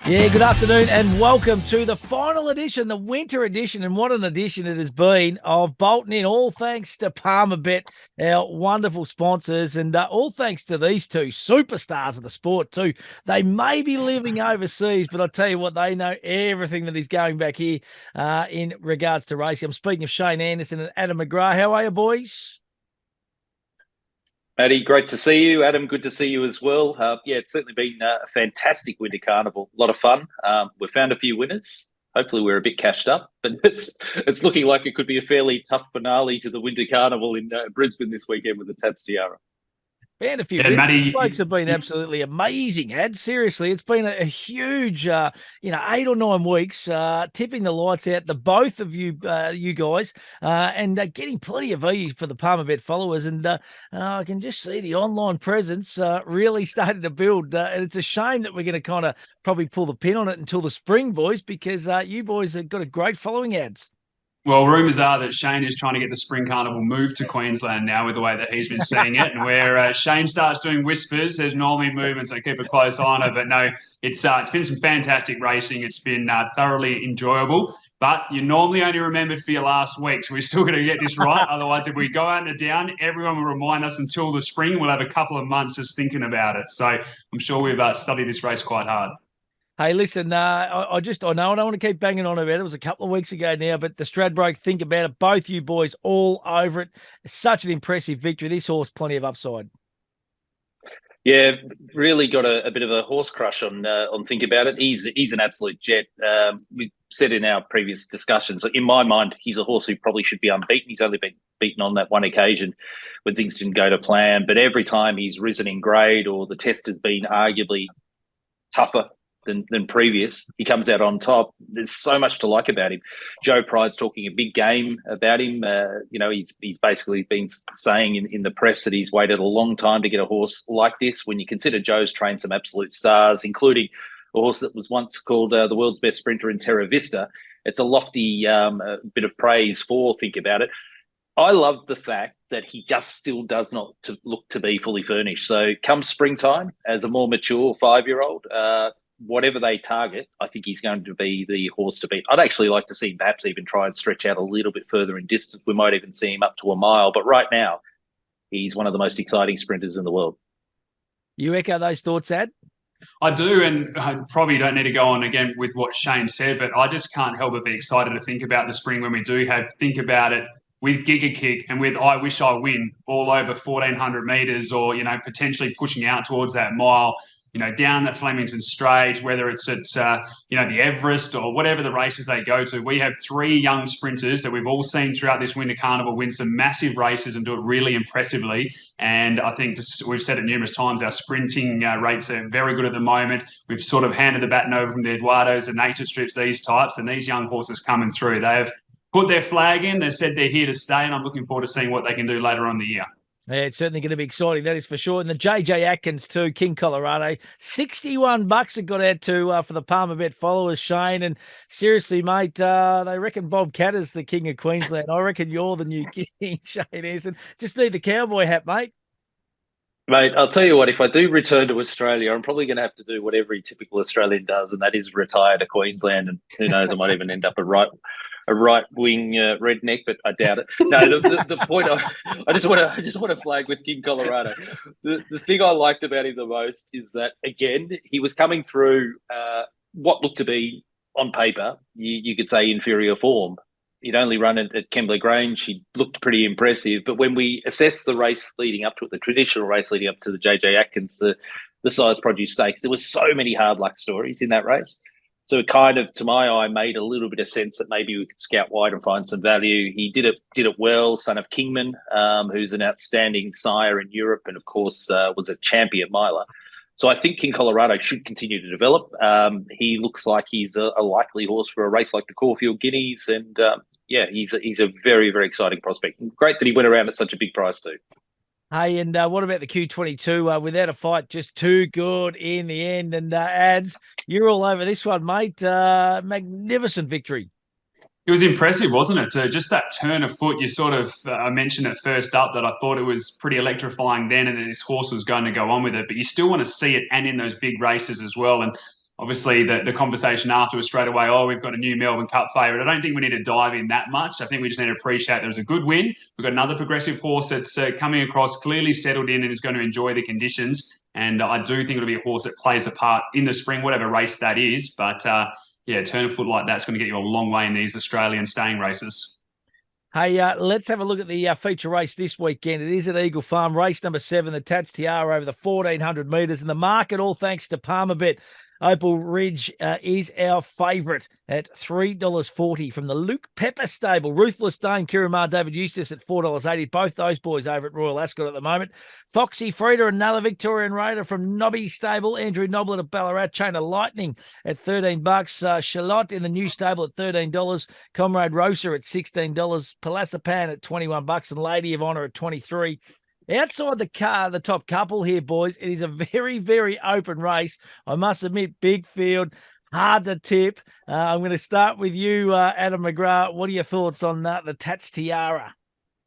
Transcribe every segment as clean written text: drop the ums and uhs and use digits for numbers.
Yeah, good afternoon and welcome to the final edition, the winter edition. And what an edition it has been of Bolton in, all thanks to Palmerbet, our wonderful sponsors, and all thanks to these two superstars of the sport too. They may be living overseas, but I'll tell you what, they know everything that is going back here in regards to racing. I'm speaking of Shane Anderson and Adam McGrath. How are you, boys? Matty, great to see you. Adam, good to see you as well. Yeah, it's certainly been a fantastic Winter Carnival. A lot of fun. We've found a few winners. Hopefully, we're a bit cashed up, but it's looking like it could be a fairly tough finale to the Winter Carnival in Brisbane this weekend with the Tatts Tiara. And a few Yeah, wins. The Matty, blokes have been absolutely amazing, Had. Seriously, it's been a huge, 8 or 9 weeks, tipping the lights out, the both of you, you guys, and getting plenty of V for the Palmerbet followers. And I can just see the online presence really starting to build. And it's a shame that we're going to kind of probably pull the pin on it until the spring, boys, because you boys have got a great following, Ads. well, rumours are that Shane is trying to get the Spring Carnival moved to Queensland now with the way that he's been seeing it. And where Shane starts doing whispers, there's normally movements that keep a close eye on it. But no, it's been some fantastic racing. It's been thoroughly enjoyable. But you're normally only remembered for your last week. So we're still going to get this right. Otherwise, if we go out and down, everyone will remind us until the spring. We'll have a couple of months just thinking about it. So I'm sure we've studied this race quite hard. Hey, listen, I know I don't want to keep banging on about it. It was a couple of weeks ago now, but the Stradbroke, think about it. Both you boys all over it. It's such an impressive victory. This horse, plenty of upside. Yeah, really got a bit of a horse crush on Think About It. He's an absolute jet. We said in our previous discussions, in my mind, he's a horse who probably should be unbeaten. He's only been beaten on that one occasion when things didn't go to plan. But every time he's risen in grade or the test has been arguably tougher than previous, he comes out on top. There's so much to like about him. Joe Pride's talking a big game about him. He's basically been saying in the press that he's waited a long time to get a horse like this. When you consider Joe's trained some absolute stars, including a horse that was once called the world's best sprinter in Terra Vista, it's a lofty bit of praise for Think About It. I love the fact that he just still does not look to be fully furnished. So come springtime, as a more mature 5-year-old, whatever they target, I think he's going to be the horse to beat. I'd actually like to see him perhaps even try and stretch out a little bit further in distance. We might even see him up to a mile. But right now, he's one of the most exciting sprinters in the world. You echo those thoughts, Ad? I do, and I probably don't need to go on again with what Shane said, but I just can't help but be excited to think about the spring when we do have Think About It with Giga Kick and with I Wish I Win all over 1,400 metres or, potentially pushing out towards that mile. Down that Flemington Straight, whether it's at, the Everest or whatever the races they go to. We have three young sprinters that we've all seen throughout this Winter Carnival win some massive races and do it really impressively. And I think we've said it numerous times, our sprinting rates are very good at the moment. We've sort of handed the baton over from the Eduardos, the Nature Strips, these types, and these young horses coming through. They have put their flag in. They've said they're here to stay, and I'm looking forward to seeing what they can do later on in the year. Yeah, it's certainly going to be exciting, that is for sure. And the JJ Atkins too, King Colorado, $61 it got out to for the Palmerbet followers, Shane. And seriously, mate, they reckon Bob Catter's the king of Queensland. I reckon you're the new king, Shane Anderson. Just need the cowboy hat, mate. Mate, I'll tell you what, if I do return to Australia, I'm probably going to have to do what every typical Australian does, and that is retire to Queensland. And who knows, I might even end up a right wing redneck, but I doubt it. No, the point I just want to flag with King Colorado. The thing I liked about him the most is that again he was coming through what looked to be on paper you could say inferior form. He'd only run it at Kembla Grange. He looked pretty impressive, but when we assessed the race leading up to it, the traditional race leading up to the JJ Atkins, the size produce stakes, there were so many hard luck stories in that race. So it kind of, to my eye, made a little bit of sense that maybe we could scout wide and find some value. He did it well. Son of Kingman, who's an outstanding sire in Europe, and of course was a champion miler. So I think King Colorado should continue to develop. He looks like he's a likely horse for a race like the Caulfield Guineas, and he's a very, very exciting prospect. Great that he went around at such a big price too. Hey, and what about the Q22? Without a fight, just too good in the end. And Ads, you're all over this one, mate. Magnificent victory. It was impressive, wasn't it? Just that turn of foot. You sort of, I mentioned it first up that I thought it was pretty electrifying then, and that this horse was going to go on with it. But you still want to see it, and in those big races as well. And obviously the conversation after was straight away, oh, we've got a new Melbourne Cup favourite. I don't think we need to dive in that much. I think we just need to appreciate there was a good win. We've got another progressive horse that's coming across, clearly settled in and is going to enjoy the conditions. And I do think it'll be a horse that plays a part in the spring, whatever race that is. But turn of foot like that's going to get you a long way in these Australian staying races. Hey, let's have a look at the feature race this weekend. It is at Eagle Farm, race number 7, the Tatts Tiara over the 1,400 metres. And the market, all thanks to Palmerbet. Opal Ridge is our favourite at $3.40 from the Luke Pepper stable. Ruthless Dame, Kiramar, David Eustace at $4.80. Both those boys over at Royal Ascot at the moment. Foxy Frida, another Victorian Raider from Nobby stable. Andrew Noblet of Ballarat. Chain of Lightning at $13. Charlotte in the new stable at $13. Comrade Rosa at $16. Palasapan at $21. And Lady of Honour at $23. Outside the top couple here, boys, it is a very, very open race. I must admit, big field, hard to tip. I'm going to start with you, Adam McGrath. What are your thoughts on the Tatts Tiara?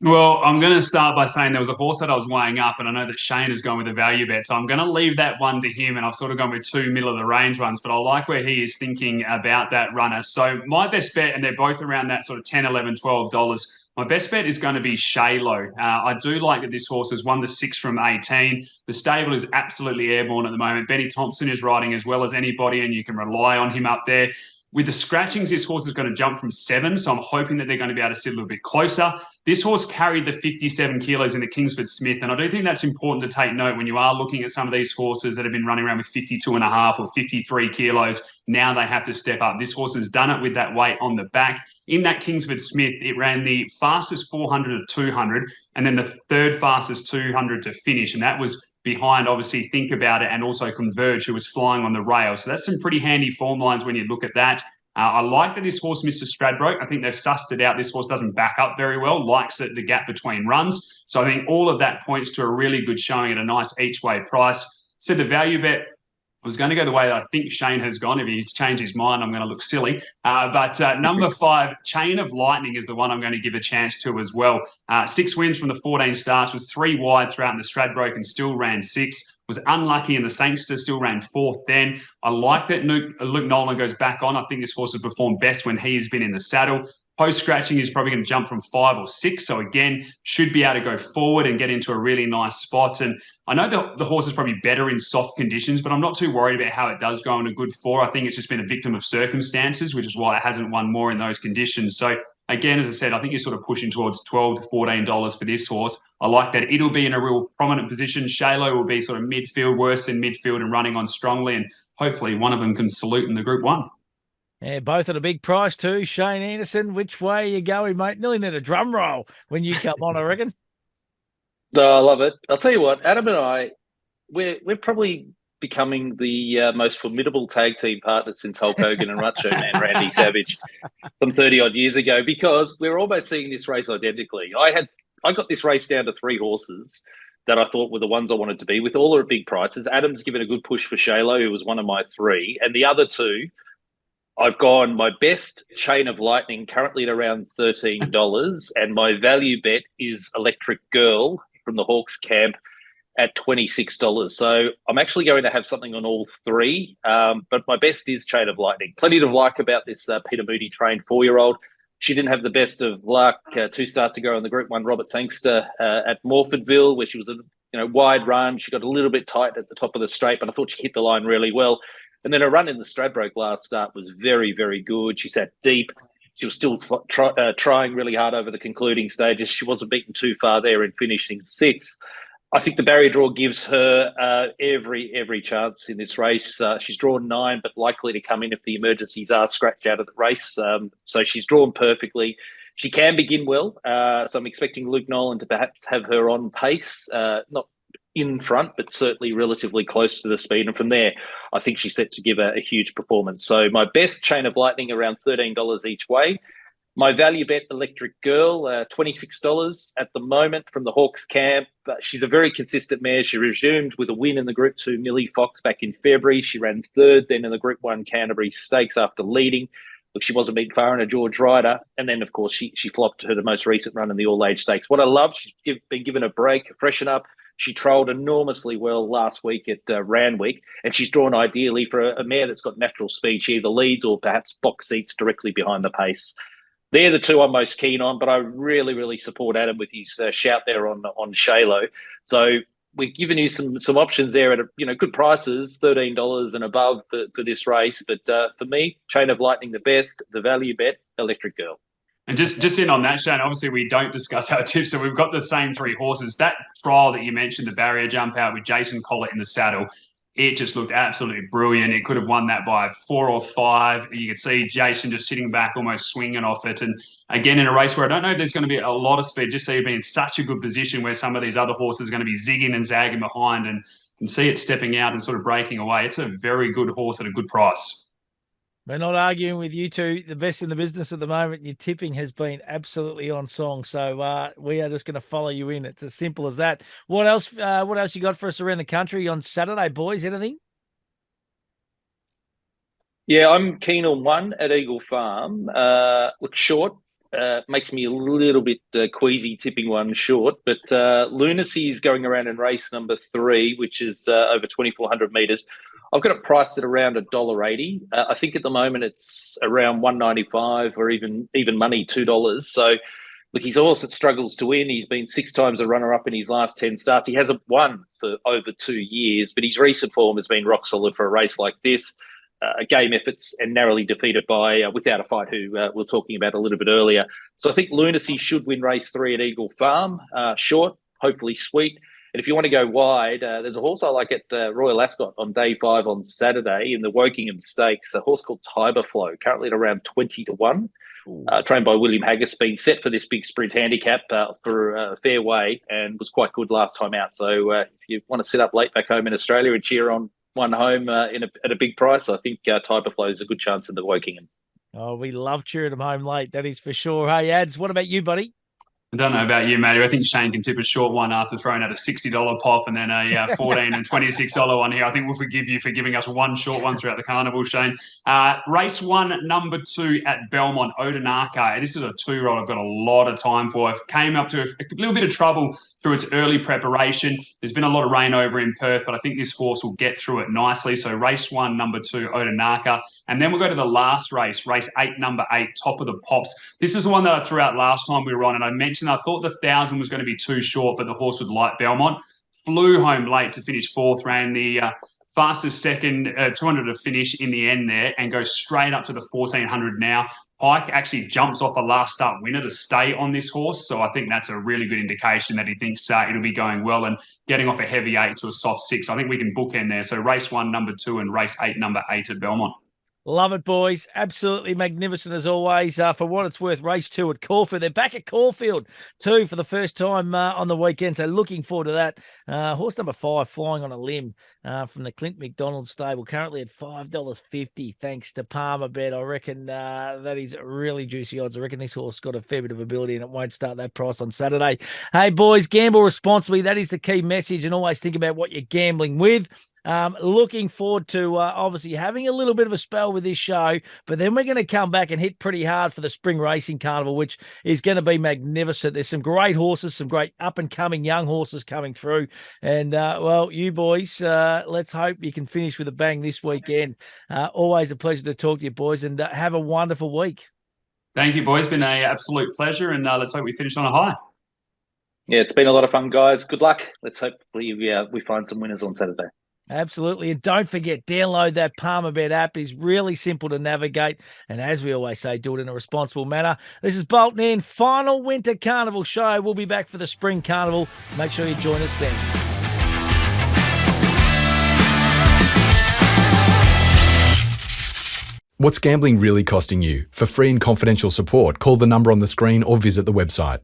Well, I'm going to start by saying there was a horse that I was weighing up, and I know that Shane has gone with a value bet, so I'm going to leave that one to him, and I've sort of gone with 2 middle-of-the-range ones, but I like where he is thinking about that runner. So my best bet, and they're both around that sort of $10, $11, $12, my best bet is going to be Shaylo. I do like that this horse has won the 6 from 18. The stable is absolutely airborne at the moment. Benny Thompson is riding as well as anybody, and you can rely on him up there. With the scratchings, this horse is going to jump from 7, so I'm hoping that they're going to be able to sit a little bit closer. This horse carried the 57 kilos in the Kingsford Smith, and I do think that's important to take note when you are looking at some of these horses that have been running around with 52.5 or 53 kilos. Now they have to step up. This horse has done it with that weight on the back. In that Kingsford Smith, it ran the fastest 400 at 200 and then the third fastest 200 to finish, and that was behind, obviously, Think About It and also Converge, who was flying on the rail. So that's some pretty handy form lines when you look at that. I like that this horse, Mr. Stradbroke, I think they've sussed it out. This horse doesn't back up very well, likes the gap between runs. So I think all of that points to a really good showing at a nice each-way price. Said the value bet, I was going to go the way that I think Shane has gone. If he's changed his mind, I'm going to look silly. But number 5, Chain of Lightning, is the one I'm going to give a chance to as well. 6 wins from the 14 starts, was 3 wide throughout in the Stradbroke and still ran 6. Was unlucky in the Sangster, still ran 4th then. I like that Luke Nolan goes back on. I think this horse has performed best when he's been in the saddle. Post-scratching, he's probably going to jump from 5 or 6. So, again, should be able to go forward and get into a really nice spot. And I know the horse is probably better in soft conditions, but I'm not too worried about how it does go in a good 4. I think it's just been a victim of circumstances, which is why it hasn't won more in those conditions. So, again, as I said, I think you're sort of pushing towards $12 to $14 for this horse. I like that it'll be in a real prominent position. Shaylo will be sort of midfield, worse than midfield and running on strongly. And hopefully one of them can salute in the Group 1. Yeah, both at a big price too. Shane Anderson, which way are you going, mate? Nearly need a drum roll when you come on, I reckon. No, I love it. I'll tell you what, Adam and I, we're probably becoming the most formidable tag team partners since Hulk Hogan and Macho Man Randy Savage some 30-odd years ago, because we're almost seeing this race identically. I got this race down to 3 horses that I thought were the ones I wanted to be, with all their big prices. Adam's given a good push for Shaylo, who was one of my 3. And the other 2, I've gone my best Chain of Lightning, currently at around $13, and my value bet is Electric Girl from the Hawks camp at $26. So I'm actually going to have something on all 3, but my best is Chain of Lightning. Plenty to like about this Peter Moody trained 4-year-old. She didn't have the best of luck 2 starts ago in the Group 1 Robert Sangster at Morfordville, where she was a wide run. She got a little bit tight at the top of the straight, but I thought she hit the line really well. And then her run in the Stradbroke last start was very, very good. She sat deep. She was still trying really hard over the concluding stages. She wasn't beaten too far there in finishing 6th. I think the barrier draw gives her every chance in this race. She's drawn 9, but likely to come in if the emergencies are scratched out of the race. So she's drawn perfectly. She can begin well. So I'm expecting Luke Nolan to perhaps have her on pace, not in front, but certainly relatively close to the speed. And from there, I think she's set to give a huge performance. So my best Chain of Lightning around $13 each way. My value bet, Electric Girl, $26 at the moment from the Hawks camp. She's a very consistent mare. She resumed with a win in the Group 2 Millie Fox back in February. She ran 3rd then in the Group 1 Canterbury Stakes after leading. Look, she wasn't beaten far in a George Ryder. And then, of course, she flopped her the most recent run in the All-Age Stakes. What I love, she's been given a break, a freshen up. She trolled enormously well last week at Randwick, and she's drawn ideally for a mare that's got natural speed. She either leads or perhaps box seats directly behind the pace. They're the two I'm most keen on, but I really, really support Adam with his shout there on Shalo. So we've given you some options there at good prices, $13 and above for this race. But for me, Chain of Lightning the best, the value bet, Electric Girl. And just in on that, Shane, obviously we don't discuss our tips, so we've got the same three horses. That trial that you mentioned, the barrier jump out with Jason Collett in the saddle, it just looked absolutely brilliant. It could have won that by 4 or 5. You could see Jason just sitting back, almost swinging off it. And again, in a race where I don't know if there's going to be a lot of speed, just so you've been in such a good position where some of these other horses are going to be zigging and zagging behind, and see it stepping out and sort of breaking away. It's a very good horse at a good price. We're not arguing with you two, the best in the business at the moment. Your tipping has been absolutely on song. So we are just going to follow you in. It's as simple as that. What else you got for us around the country on Saturday, boys? Anything? Yeah, I'm keen on one at Eagle Farm. Look, short. Makes me a little bit queasy tipping one short, but Lunacy is going around in race number 3, which is over 2,400 metres. I've got it priced at around $1.80. I think at the moment it's around $1.95 or even money $2. So, look, he's a horse that struggles to win. He's been 6 times a runner-up in his last 10 starts. He hasn't won for over 2 years, but his recent form has been rock solid for a race like this. Game efforts and narrowly defeated by Without a Fight, who we were talking about a little bit earlier. So I think Lunacy should win race 3 at Eagle Farm. Short, hopefully sweet. And if you want to go wide, there's a horse I like at Royal Ascot on day 5 on Saturday in the Wokingham Stakes, a horse called Tiber Flow, currently at around 20-1. Trained by William Haggis, been set for this big sprint handicap for a fair way and was quite good last time out. So if you want to sit up late back home in Australia and cheer on one home at a big price, I think Tiber Flow is a good chance in the Wokingham. Oh, we love cheering them home late. That is for sure. Hey, Ads, what about you, buddy? I don't know about you, Matty. I think Shane can tip a short one after throwing out a $60 pop and then a $14 and $26 one here. I think we'll forgive you for giving us one short one throughout the carnival, Shane. Race 1, number 2 at Belmont, Odinaka. This is a 2-year-old I've got a lot of time for. It came up to a little bit of trouble through its early preparation. There's been a lot of rain over in Perth, but I think this horse will get through it nicely. So race 1, number 2, Odinaka. And then we'll go to the last race, race 8, number 8, Top of the Pops. This is the one that I threw out last time we were on, and I mentioned I thought the 1,000 was going to be too short, but the horse would like Belmont. Flew home late to finish 4th, ran the fastest second 200 to finish in the end there, and goes straight up to the 1,400 now. Pike actually jumps off a last start winner to stay on this horse, so I think that's a really good indication that he thinks it'll be going well and getting off a heavy 8 to a soft 6. I think we can bookend there. So race 1, number 2, and race 8, number 8 at Belmont. Love it, boys. Absolutely magnificent as always. For what it's worth, race 2 at Caulfield. They're back at Caulfield too for the first time on the weekend. So looking forward to that. Horse number 5, Flying on a Limb from the Clint McDonald stable, currently at $5.50 thanks to Palmer Bet. I reckon that is really juicy odds. I reckon this horse got a fair bit of ability and it won't start that price on Saturday. Hey, boys, gamble responsibly. That is the key message, and always think about what you're gambling with. Looking forward to obviously having a little bit of a spell with this show, but then we're going to come back and hit pretty hard for the Spring Racing Carnival, which is going to be magnificent. There's some great horses, some great up-and-coming young horses coming through. And, well, you boys, let's hope you can finish with a bang this weekend. Always a pleasure to talk to you, boys, and have a wonderful week. Thank you, boys. Been an absolute pleasure, and let's hope we finish on a high. Yeah, it's been a lot of fun, guys. Good luck. Let's hopefully we find some winners on Saturday. Absolutely. And don't forget, download that Palmer Bet app. It's really simple to navigate. And as we always say, do it in a responsible manner. This is Bolton in, final Winter Carnival show. We'll be back for the Spring Carnival. Make sure you join us then. What's gambling really costing you? For free and confidential support, call the number on the screen or visit the website.